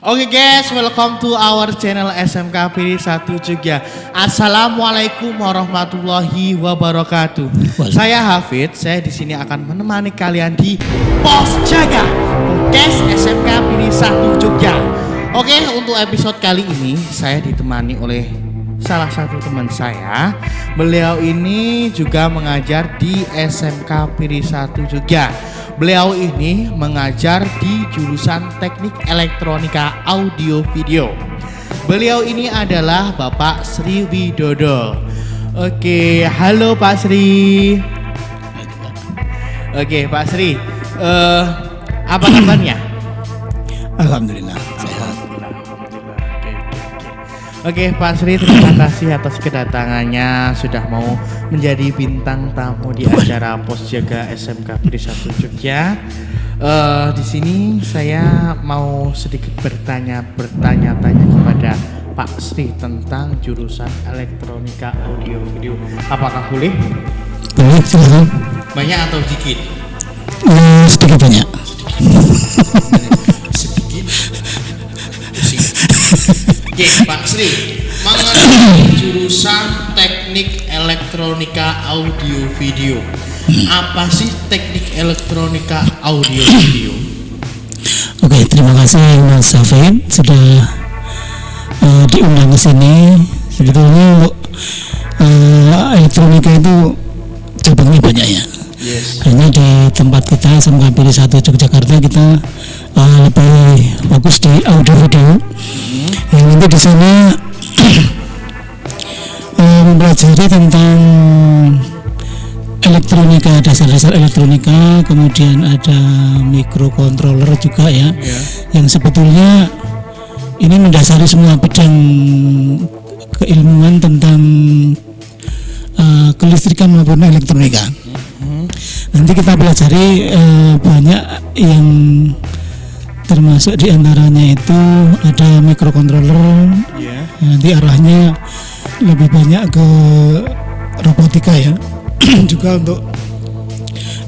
Oke guys, welcome to our channel SMK Pilih 1 Jogja. Assalamualaikum warahmatullahi wabarakatuh. Saya Hafid, saya di sini akan menemani kalian di Pos Jaga podcast SMK Pilih 1 Jogja. Oke, untuk episode kali ini saya ditemani oleh salah satu teman saya. Beliau ini juga mengajar di SMK Pilih 1 Jogja. Beliau ini mengajar di jurusan Teknik Elektronika Audio Video. Beliau ini adalah Bapak Sri Widodo. Oke, halo Pak Sri. Oke, Pak Sri, apa kabarnya? Alhamdulillah, sehat. Oke, Pak Sri, terima kasih atas kedatangannya sudah mau menjadi bintang tamu di acara Pos Jaga SMK Pilih 1 Jogja. Di sini saya mau sedikit bertanya-tanya kepada Pak Sri tentang jurusan Elektronika Audio Video. Apakah boleh? Boleh, silakan. Banyak atau sedikit? Sedikit banyak. Sedikit. Oke, Pak Sri, mengenai jurusan Teknik Elektronika Audio Video. Apa sih Teknik Elektronika Audio Video? Oke, terima kasih Mas Hafid sudah diundang ke sini. Sebetulnya untuk elektronika itu cabangnya banyak ya. Yes. Hanya di tempat kita SMK Pilih 1 Yogyakarta kita lebih fokus di audio video. Yang nanti di sana mempelajari tentang elektronika, dasar-dasar elektronika, kemudian ada microcontroller juga ya, yang sebetulnya ini mendasari semua bidang keilmuan tentang kelistrikan maupun elektronika. Nanti kita pelajari banyak yang termasuk diantaranya itu ada microcontroller, nanti arahnya lebih banyak ke robotika ya. Juga untuk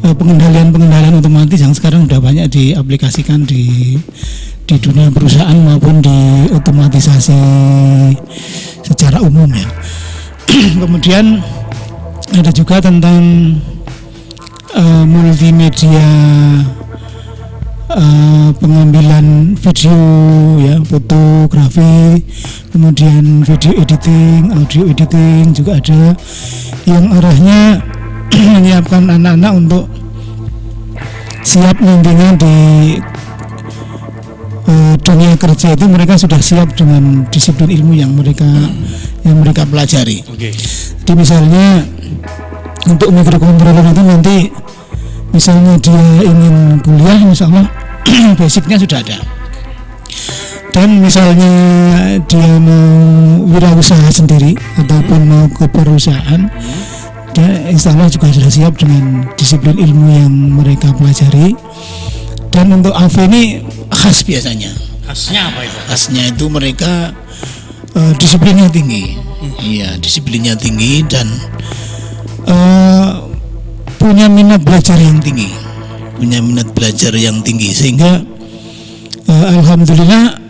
pengendalian otomatis yang sekarang sudah banyak diaplikasikan di dunia perusahaan maupun di otomatisasi secara umum ya. Kemudian ada juga tentang multimedia, pengambilan video ya, fotografi, kemudian video editing, audio editing juga ada, yang arahnya menyiapkan anak-anak untuk siap nantinya di dunia kerja itu mereka sudah siap dengan disiplin ilmu yang mereka pelajari. Jadi misalnya untuk microcontroller itu nanti misalnya dia ingin kuliah, misalnya basicnya sudah ada, dan misalnya dia mau wirausaha sendiri ataupun mau ke perusahaan, dia insya Allah juga sudah siap dengan disiplin ilmu yang mereka pelajari. Dan untuk AV ini khas biasanya. Khasnya apa itu? Khasnya itu mereka disiplinnya tinggi. Iya, disiplinnya tinggi dan punya minat belajar yang tinggi, sehingga alhamdulillah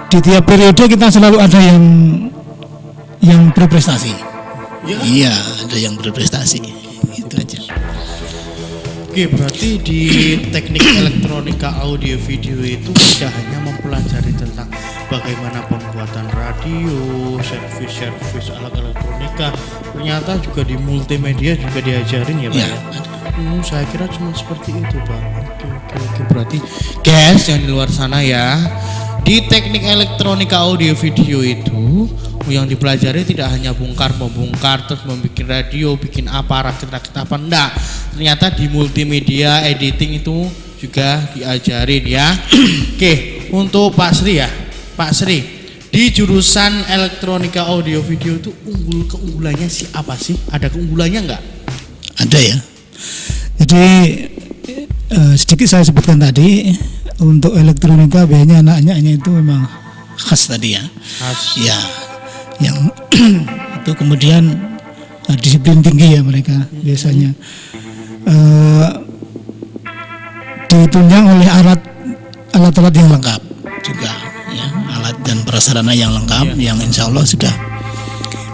di tiap periode kita selalu ada yang berprestasi. Iya, ada yang berprestasi. Itu aja. Oke, berarti di teknik elektronika audio video itu tidak hanya mempelajari tentang bagaimana pembuatan radio, servis alat elektronika, ternyata juga di multimedia juga diajarin ya Pak? Ya. Saya kira cuma seperti itu Pak. Oke, berarti guys yang di luar sana ya, di teknik elektronika audio video itu yang dipelajari tidak hanya membongkar terus membuat radio, bikin apa, rakit apa, enggak. Ternyata di multimedia editing itu juga diajarin ya. Oke, untuk Pak Sri ya. Pak Sri, di jurusan elektronika audio video itu keunggulannya sih apa sih? Ada keunggulannya enggak? Ada ya. Jadi sedikit saya sebutkan tadi, untuk elektronika biasanya anak-anaknya itu memang khas tadi ya. Khas. Ya. Yang itu kemudian disiplin tinggi ya mereka biasanya. Ditunjang oleh alat-alat yang lengkap. prasarana yang lengkap, yang insya Allah sudah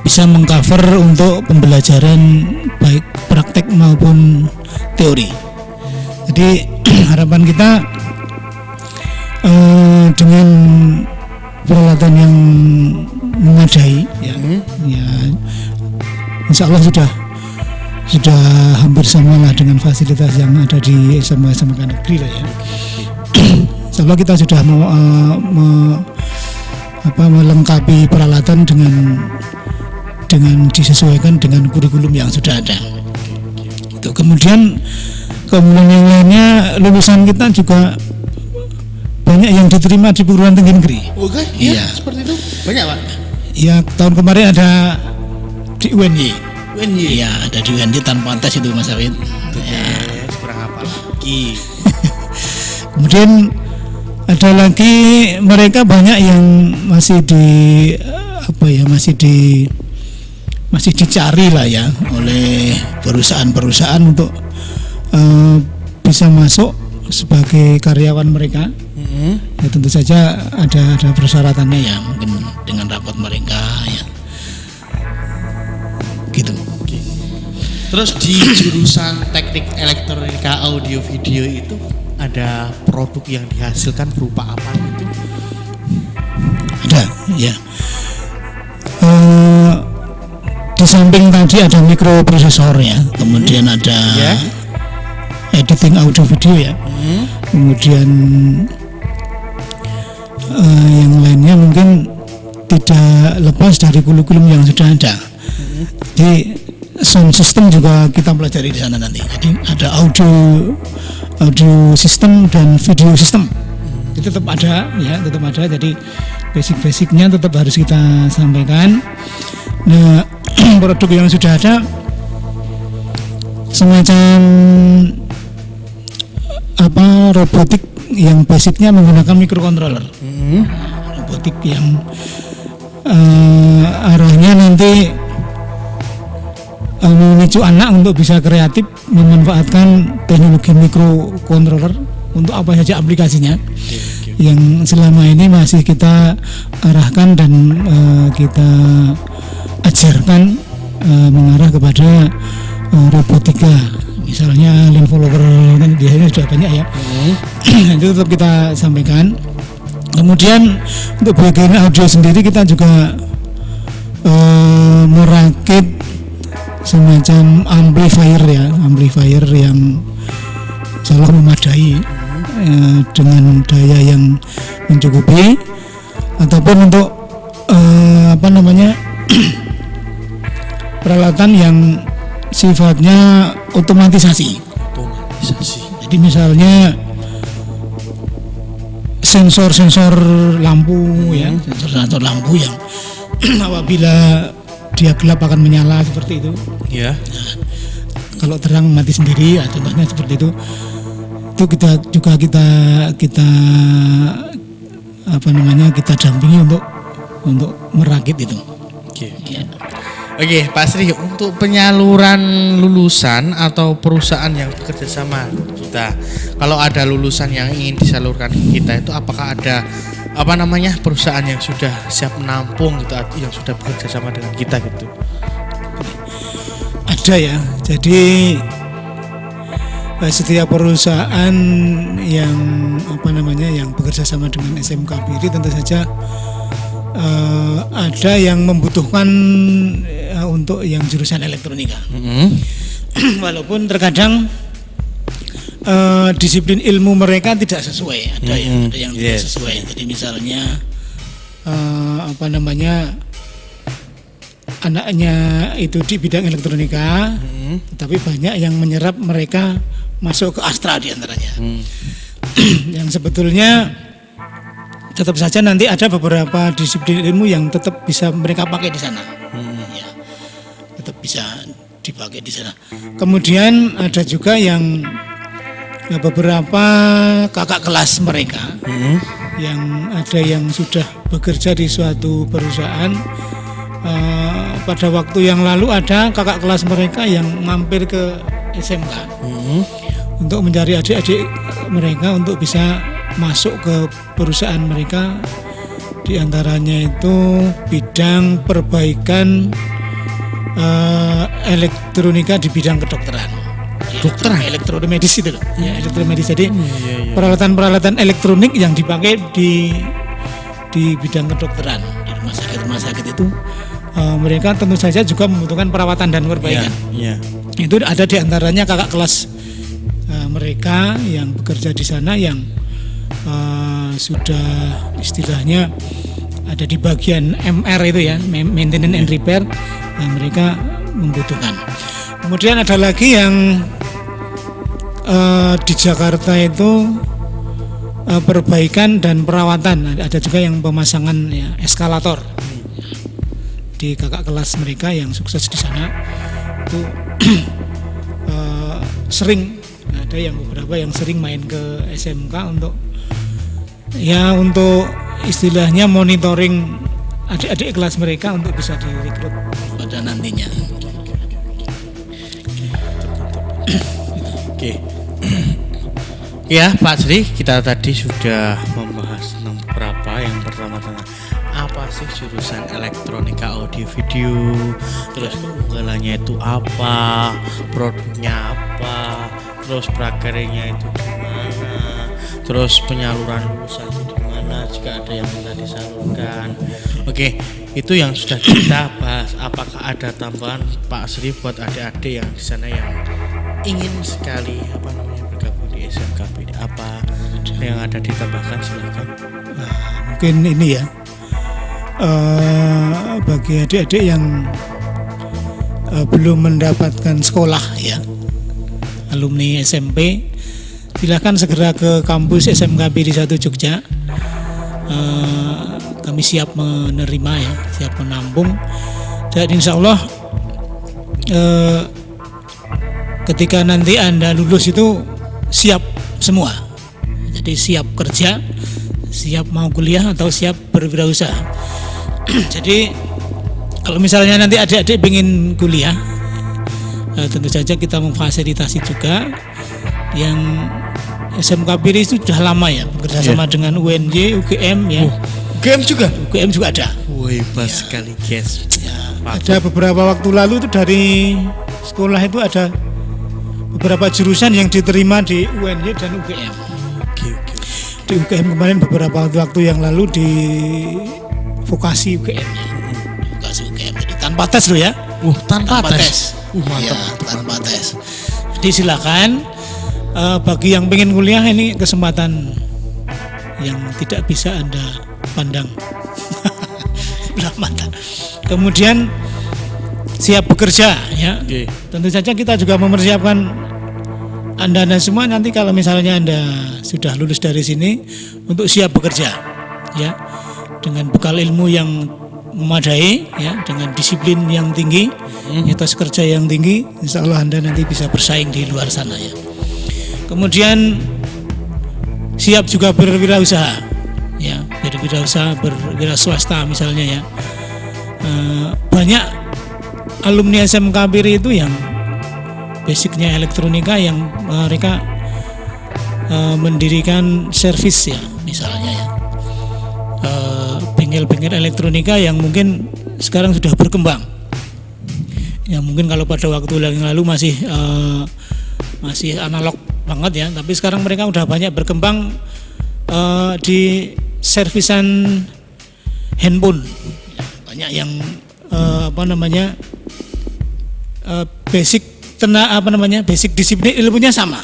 bisa mengcover untuk pembelajaran baik praktek maupun teori. Jadi harapan kita dengan peralatan yang memadai, ya insya Allah sudah hampir sama lah dengan fasilitas yang ada di SMA negeri lah ya. Insya Allah kita sudah melengkapi peralatan dengan disesuaikan dengan kurikulum yang sudah ada. Itu kemudian yang lainnya, lulusan kita juga banyak yang diterima di perguruan tinggi negeri. Oke, iya, seperti itu. Banyak, Pak. Ya, tahun kemarin ada di UNY. UNY. Iya, ada di UNY tanpa tes itu Mas Awid. Ya, kurang apa lagi. Kemudian ada lagi mereka banyak yang masih dicari lah ya oleh perusahaan-perusahaan untuk bisa masuk sebagai karyawan mereka. Ya tentu saja ada persyaratannya ya, mungkin dengan rapot mereka ya. Gitu. Terus di jurusan teknik elektronika audio video itu ada produk yang dihasilkan berupa apa itu? Ada ya. Di samping tadi ada mikroprosesor ya, kemudian ada editing audio video ya, kemudian yang lainnya mungkin tidak lepas dari kurikulum yang sudah ada. Jadi sound system juga kita pelajari di sana nanti. Jadi ada audio system dan video system. Itu tetap ada ya, tetap ada. Jadi basic-basicnya tetap harus kita sampaikan. Nah, produk yang sudah ada semacam robotik yang basicnya menggunakan microcontroller. Robotik yang arahnya nanti memicu anak untuk bisa kreatif memanfaatkan teknologi microcontroller untuk apa saja aplikasinya. Yang selama ini masih kita arahkan dan kita ajarkan mengarah kepada robotika, misalnya lean follower kan biasanya sudah banyak ya. Itu tetap kita sampaikan. Kemudian untuk bagian audio sendiri kita juga merakit semacam amplifier yang selalu memadai dengan daya yang mencukupi, ataupun untuk peralatan yang sifatnya otomatisasi. Jadi misalnya sensor lampu ya, sensor lampu yang apabila dia gelap akan menyala seperti itu. Ya. Nah, kalau terang mati sendiri, ya, contohnya seperti itu. Itu kita dampingi untuk merakit itu. Oke. Ya. Oke, Pak Sri, untuk penyaluran lulusan atau perusahaan yang bekerja sama kita, kalau ada lulusan yang ingin disalurkan ke kita itu apakah ada perusahaan yang sudah siap menampung gitu, yang sudah bekerja sama dengan kita gitu? Ada ya. Jadi setiap perusahaan yang bekerja sama dengan SMK BIRI tentu saja ada yang membutuhkan untuk yang jurusan elektronika. Walaupun terkadang disiplin ilmu mereka tidak sesuai, ada yang tidak sesuai. Jadi misalnya anaknya itu di bidang elektronika, tetapi banyak yang menyerap mereka masuk ke Astra diantaranya. Yang sebetulnya tetap saja nanti ada beberapa disiplin ilmu yang tetap bisa mereka pakai di sana. Ya, tetap bisa dipakai di sana. Kemudian ada juga yang beberapa kakak kelas mereka yang ada yang sudah bekerja di suatu perusahaan. Pada waktu yang lalu ada kakak kelas mereka yang mampir ke SMK untuk mencari adik-adik mereka untuk bisa masuk ke perusahaan mereka Di antaranya itu bidang perbaikan elektronika di bidang kedokteran. Dokteran? Elektromedis itu loh. Ya, elektromedis. Jadi peralatan-peralatan elektronik yang dipakai di bidang kedokteran di rumah sakit itu mereka tentu saja juga membutuhkan perawatan dan perbaikan. Itu ada di antaranya kakak kelas mereka yang bekerja di sana yang sudah istilahnya ada di bagian MR itu ya, maintenance and repair, mereka membutuhkan. Kemudian ada lagi yang di Jakarta itu perbaikan dan perawatan, ada juga yang pemasangan ya, eskalator di kakak kelas mereka yang sukses di sana itu sering ada yang beberapa yang sering main ke SMK untuk istilahnya monitoring adik-adik kelas mereka untuk bisa direkrut pada nantinya. Oke. Ya Pak Sri, kita tadi sudah membahas tentang beberapa. Yang pertama tentang apa sih jurusan elektronika audio video, terus keunggulannya itu apa, produknya apa, terus prakerinya itu gimana, terus penyaluran lulusan itu gimana jika ada yang minta disalurkan. Oke, itu yang sudah kita bahas. Apakah ada tambahan Pak Sri buat adik-adik yang di sana yang ingin sekali bergabung di SMK PD? Apa yang ada ditambahkan, silakan. Mungkin ini ya, bagi adik-adik yang belum mendapatkan sekolah ya, alumni SMP, silakan segera ke kampus SMK PD 1 Jogja. Kami siap menerima ya, siap menampung, dan insya Allah ketika nanti Anda lulus itu siap semua. Jadi siap kerja, siap mau kuliah atau siap berwirausaha. Jadi kalau misalnya nanti adik-adik ingin kuliah, tentu saja kita memfasilitasi juga. Yang SMK PIRI itu sudah lama ya bekerja sama dengan UNJ, UGM ya. UGM juga? UGM juga ada. Wih, pas sekali guys. Ada beberapa waktu lalu itu dari sekolah itu ada beberapa jurusan yang diterima di UNJ dan UGM. Di UGM kemarin beberapa waktu yang lalu di vokasi UGM. Vokasi UGM. Jadi tanpa tes loh ya. Tanpa tes. Mantap. Ya, tanpa tes. Jadi silakan bagi yang pengen kuliah, ini kesempatan yang tidak bisa Anda pandang sebelah mata. Kemudian siap bekerja ya. Tentu saja kita juga mempersiapkan Anda dan semua nanti kalau misalnya Anda sudah lulus dari sini untuk siap bekerja ya, dengan bekal ilmu yang memadai ya, dengan disiplin yang tinggi, etos kerja yang tinggi, insya Allah Anda nanti bisa bersaing di luar sana ya. Kemudian siap juga berwirausaha ya, berwirausaha, berwira swasta misalnya ya. Banyak alumni SMK PIRI itu yang basicnya elektronika, yang mereka mendirikan servis ya, misalnya ya, bengkel-bengkel elektronika yang mungkin sekarang sudah berkembang ya. Mungkin kalau pada waktu yang lalu masih analog banget ya, tapi sekarang mereka udah banyak berkembang di servisan handphone. Banyak yang basic disiplin ilmunya sama.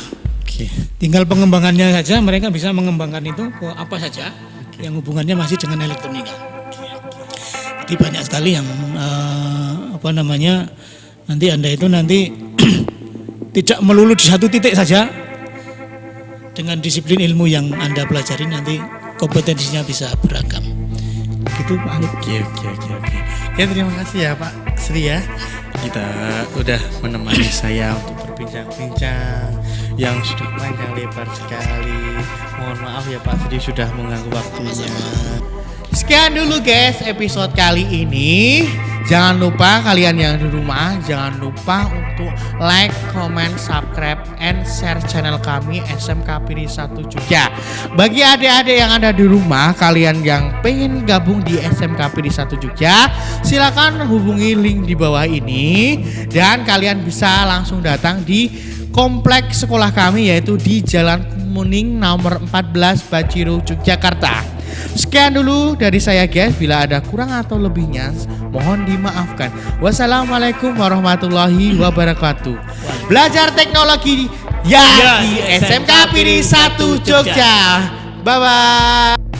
Tinggal pengembangannya saja, mereka bisa mengembangkan itu ke apa saja yang hubungannya masih dengan elektronika. Jadi banyak sekali yang nanti Anda itu tidak melulu di satu titik saja. Dengan disiplin ilmu yang Anda pelajari, nanti kompetensinya bisa beragam. Gitu Pak. Oke. Ya, terima kasih ya Pak Sri ya. Kita udah menemani saya untuk berbincang-bincang yang sudah panjang lebar sekali. Mohon maaf ya Pak Sri sudah mengganggu waktunya. Sekian dulu guys episode kali ini. Jangan lupa kalian yang di rumah, jangan lupa untuk like, comment, subscribe, and share channel kami SMK Piri 1 Jogja. Bagi adik-adik yang ada di rumah, kalian yang pengen gabung di SMK Piri 1 Jogja, silakan hubungi link di bawah ini dan kalian bisa langsung datang di kompleks sekolah kami yaitu di Jalan Kuning nomor 14 Baciro, Yogyakarta. Sekian dulu dari saya guys, bila ada kurang atau lebihnya mohon dimaafkan. Wassalamualaikum warahmatullahi wabarakatuh. Belajar teknologi ya di SMK Piri 1 Jogja. Bye bye.